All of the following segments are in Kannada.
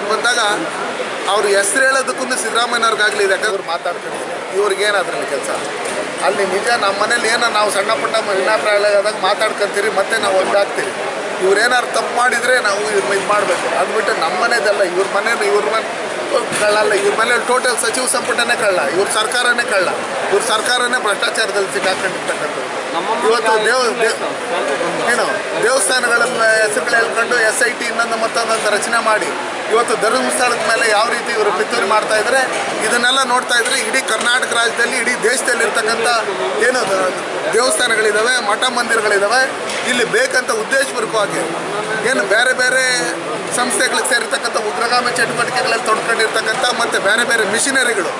ಹೇಳ್ಬಿಟ್ಟು ಬಂದಾಗ ಅವ್ರು ಹೆಸರು ಹೇಳೋದಕ್ಕೂ ಸಿದ್ದರಾಮಯ್ಯನವ್ರಿಗಾಗಲಿ ಇದೆ, ಯಾಕಂದ್ರೆ ಮಾತಾಡ್ಕೊಂಡಿದ್ದೀನಿ ಇವ್ರಿಗೇನು ಅದರಲ್ಲಿ ಕೆಲಸ. ಅಲ್ಲಿ ನಿಜ ನಮ್ಮ ಮನೇಲಿ ಏನೋ ನಾವು ಸಣ್ಣ ಪುಟ್ಟ ಭಿನ್ನಾಭಿಪ್ರಾಯದಾಗ ಮಾತಾಡ್ಕೊತೀರಿ, ಮತ್ತೆ ನಾವು ಒಂದಾಗ್ತೀವಿ. ಇವ್ರೇನಾದ್ರು ತಪ್ಪು ಮಾಡಿದರೆ ನಾವು ಇದು ಮಾಡಬೇಕು, ಅಂದ್ಬಿಟ್ಟು ನಮ್ಮ ಮನೆದಲ್ಲ, ಇವ್ರ ಮನೇಲಿ ಇವ್ರ ಮನೆ ಕಳ್ಳ ಅಲ್ಲ, ಇವ್ರ ಮನೇಲಿ ಟೋಟಲ್ ಸಚಿವ ಸಂಪುಟನೇ ಕಳ್ಳ, ಇವ್ರ ಸರ್ಕಾರನೇ ಕಳ್ಳ, ಇವ್ರ ಸರ್ಕಾರನೇ ಭ್ರಷ್ಟಾಚಾರದಲ್ಲಿ ಸಿಕ್ಕಾಕೊಂಡಿರ್ತಕ್ಕಂಥದ್ದು. ಇವತ್ತು ಏನು ದೇವಸ್ಥಾನಗಳ ಹೆಸರುಗಳು ಹೇಳ್ಕೊಂಡು SIT ಇನ್ನೊಂದು ಮತ್ತೊಂದೊಂದು ರಚನೆ ಮಾಡಿ ಇವತ್ತು ಧರ್ಮಸ್ಥಳದ ಮೇಲೆ ಯಾವ ರೀತಿ ಇವರು ಪಿತೂರಿ ಮಾಡ್ತಾ ಇದ್ದಾರೆ, ಇದನ್ನೆಲ್ಲ ನೋಡ್ತಾ ಇದ್ರೆ ಇಡೀ ಕರ್ನಾಟಕ ರಾಜ್ಯದಲ್ಲಿ, ಇಡೀ ದೇಶದಲ್ಲಿ ಇರ್ತಕ್ಕಂಥ ಏನು ದೇವಸ್ಥಾನಗಳಿದ್ದಾವೆ, ಮಠ ಮಂದಿರಗಳಿದ್ದಾವೆ, ಇಲ್ಲಿ ಬೇಕಂತ ಉದ್ದೇಶಪೂರ್ವಕವಾಗಿ ಏನು ಬೇರೆ ಬೇರೆ ಸಂಸ್ಥೆಗಳಿಗೆ ಸೇರಿರ್ತಕ್ಕಂಥ ಉಗ್ರಗಾಮಿ ಚಟುವಟಿಕೆಗಳಲ್ಲಿ ತೊಡ್ಕೊಂಡಿರ್ತಕ್ಕಂಥ ಮತ್ತು ಬೇರೆ ಬೇರೆ ಮಿಷನರಿಗಳು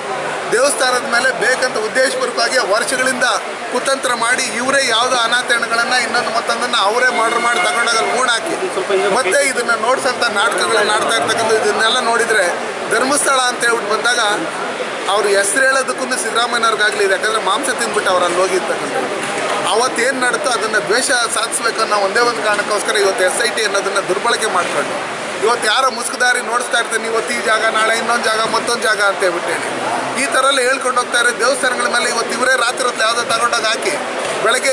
ದೇವಸ್ಥಾನದ ಮೇಲೆ ಬೇಕಂತ ಉದ್ದೇಶಪೂರ್ವಕವಾಗಿ ವರ್ಷಗಳಿಂದ ಕುತಂತ್ರ ಮಾಡಿ ಇವರೇ ಯಾವುದೋ ಅನಾಥರಣೆಗಳನ್ನು ಇನ್ನೊಂದು ಮತ್ತೊಂದನ್ನು ಅವರೇ ಮರ್ಡರ್ ಮಾಡಿ ತಗೊಂಡಾಗ ಹಾಕಿ ಮತ್ತೆ ಇದನ್ನು ನೋಡ್ಸಂಥ ನಾಟಕಗಳನ್ನು ಆಡ್ತಾ ಇರ್ತಕ್ಕಂಥ ಇದನ್ನೆಲ್ಲ ನೋಡಿದರೆ ಧರ್ಮಸ್ಥಳ ಅಂತ ಹೇಳ್ಬಿಟ್ಟು ಬಂದಾಗ ಅವ್ರು ಹೆಸರು ಹೇಳೋದಕ್ಕೂ ಸಿದ್ದರಾಮಯ್ಯನವ್ರಿಗಾಗಲಿ ಇದೆ, ಯಾಕಂದರೆ ಮಾಂಸ ತಿಂದ್ಬಿಟ್ಟು ಅವ್ರು ಅಲ್ಲಿ ಹೋಗಿರ್ತಕ್ಕಂಥದ್ದು. ಅವತ್ತೇನು ನಡೀತೋ ಅದನ್ನು ದ್ವೇಷ ಸಾಧಿಸ್ಬೇಕು ಅನ್ನೋ ಒಂದೇ ಒಂದು ಕಾರಣಕ್ಕೋಸ್ಕರ ಇವತ್ತು SIT ಅನ್ನೋದನ್ನು ದುರ್ಬಳಕೆ ಮಾಡಿಕೊಂಡು ಇವತ್ತು ಯಾರೋ ಮುಸ್ಕುದಾರಿ ನೋಡಿಸ್ತಾ ಇರ್ತೀನಿ, ಇವತ್ತು ಈ ಜಾಗ, ನಾಳೆ ಇನ್ನೊಂದು ಜಾಗ, ಮತ್ತೊಂದು ಜಾಗ ಅಂತ ಹೇಳ್ಬಿಟ್ಟೇಳಿ ಈ ಥರ ಎಲ್ಲ ಹೇಳ್ಕೊಂಡು ಹೋಗ್ತಾರೆ. ದೇವಸ್ಥಾನಗಳ ಮೇಲೆ ಇವತ್ತು ಇವರೇ ರಾತ್ರಿ ಹೊತ್ತು ಯಾವುದೋ ತಗೊಂಡೋಗಿ ಹಾಕಿ ಬೆಳಗ್ಗೆ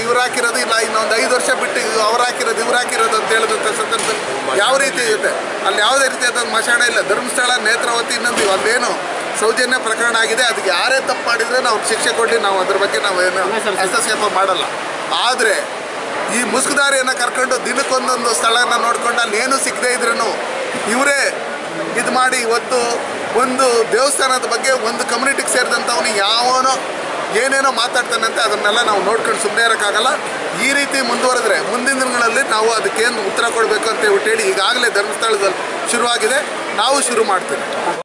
ಇವ್ರು ಹಾಕಿರೋದು ಇಲ್ಲ, ಇನ್ನೊಂದು 5 ವರ್ಷ ಬಿಟ್ಟು ಅವ್ರು ಹಾಕಿರೋದು ಇವ್ರು ಹಾಕಿರೋದು ಅಂತ ಹೇಳಿದಂಥ ಸಂದರ್ಭದಲ್ಲಿ ಯಾವ ರೀತಿ ಇರುತ್ತೆ, ಅಲ್ಲಿ ಯಾವುದೇ ರೀತಿಯಾದ ಮಶಾಣ ಇಲ್ಲ. ಧರ್ಮಸ್ಥಳ, ನೇತ್ರಾವತಿ, ಇನ್ನೊಂದು ಅಲ್ಲೇನು ಸೌಜನ್ಯ ಪ್ರಕರಣ ಆಗಿದೆ, ಅದಕ್ಕೆ ಯಾರೇ ತಪ್ಪು ಮಾಡಿದರೆ ನಾವು ಶಿಕ್ಷೆ ಕೊಟ್ಟು ನಾವು ಅದ್ರ ಬಗ್ಗೆ ನಾವೇನು ಹಸ್ತಕ್ಷೇಪ ಮಾಡಲ್ಲ. ಆದರೆ ಈ ಮುಸ್ಕುದಾರಿಯನ್ನು ಕರ್ಕೊಂಡು ದಿನಕ್ಕೊಂದೊಂದು ಸ್ಥಳನ ನೋಡ್ಕೊಂಡು ಅಲ್ಲಿ ಏನೂ ಸಿಕ್ಕದೇ ಇದ್ರೂ ಇವರೇ ಇದು ಮಾಡಿ ಇವತ್ತು ಒಂದು ದೇವಸ್ಥಾನದ ಬಗ್ಗೆ ಒಂದು ಕಮ್ಯುನಿಟಿಗೆ ಸೇರಿದಂಥವನು ಯಾವನೋ ಏನೇನೋ ಮಾತಾಡ್ತಾನಂತೆ, ಅದನ್ನೆಲ್ಲ ನಾವು ನೋಡ್ಕೊಂಡು ಸುಮ್ಮನೆ ಇರೋಕ್ಕಾಗಲ್ಲ. ಈ ರೀತಿ ಮುಂದುವರೆದ್ರೆ ಮುಂದಿನ ದಿನಗಳಲ್ಲಿ ನಾವು ಅದಕ್ಕೇನು ಉತ್ತರ ಕೊಡಬೇಕು ಅಂತ ಹೇಳಿ ಈಗಾಗಲೇ ಧರ್ಮಸ್ಥಳದಲ್ಲಿ ಶುರುವಾಗಿದೆ, ನಾವು ಶುರು ಮಾಡ್ತೀವಿ.